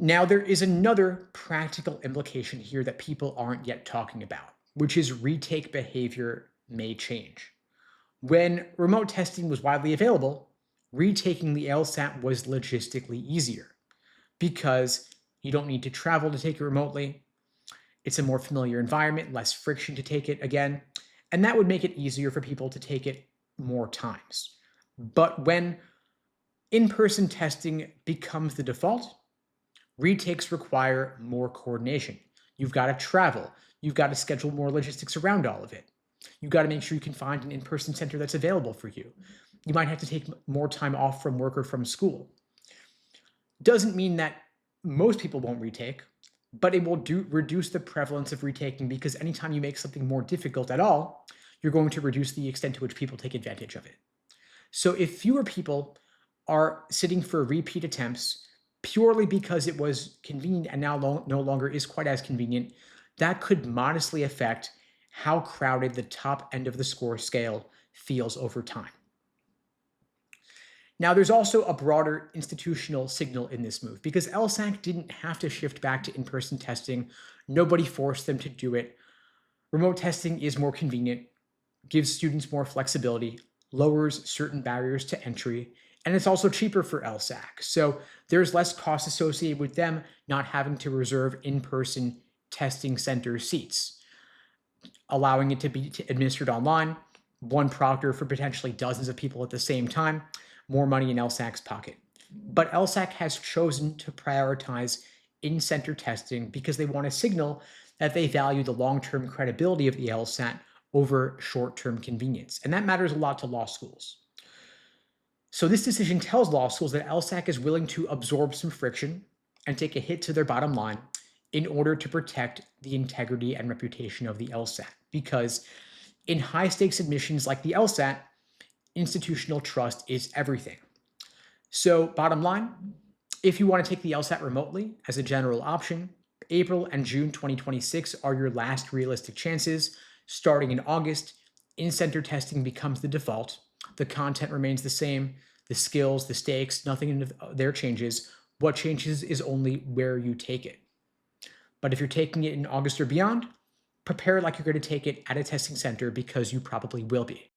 Now, there is another practical implication here that people aren't yet talking about, which is retake behavior may change. When remote testing was widely available, retaking the LSAT was logistically easier because you don't need to travel to take it remotely. It's a more familiar environment, less friction to take it again, and that would make it easier for people to take it more times. But when in person testing becomes the default, retakes require more coordination. You've got to travel, you've got to schedule more logistics around all of it. You've got to make sure you can find an in person center that's available for you. You might have to take more time off from work or from school. Doesn't mean that most people won't retake, but it will reduce the prevalence of retaking because anytime you make something more difficult at all, you're going to reduce the extent to which people take advantage of it. So if fewer people are sitting for repeat attempts purely because it was convenient and now no longer is quite as convenient, that could modestly affect how crowded the top end of the score scale feels over time. Now, there's also a broader institutional signal in this move because LSAC didn't have to shift back to in person testing. Nobody forced them to do it. Remote testing is more convenient, gives students more flexibility, lowers certain barriers to entry, and it's also cheaper for LSAC. So there's less cost associated with them not having to reserve in person testing center seats, allowing it to be administered online, one proctor for potentially dozens of people at the same time, more money in LSAC's pocket. But LSAC has chosen to prioritize in-center testing because they want to signal that they value the long-term credibility of the LSAT over short-term convenience. And that matters a lot to law schools. So this decision tells law schools that LSAC is willing to absorb some friction and take a hit to their bottom line in order to protect the integrity and reputation of the LSAT. Because in high-stakes admissions like the LSAT, institutional trust is everything. So bottom line, if you want to take the LSAT remotely as a general option, April and June 2026 are your last realistic chances. Starting in August, in-center testing becomes the default. The content remains the same, the skills, the stakes, nothing there changes. What changes is only where you take it. But if you're taking it in August or beyond, prepare like you're going to take it at a testing center because you probably will be.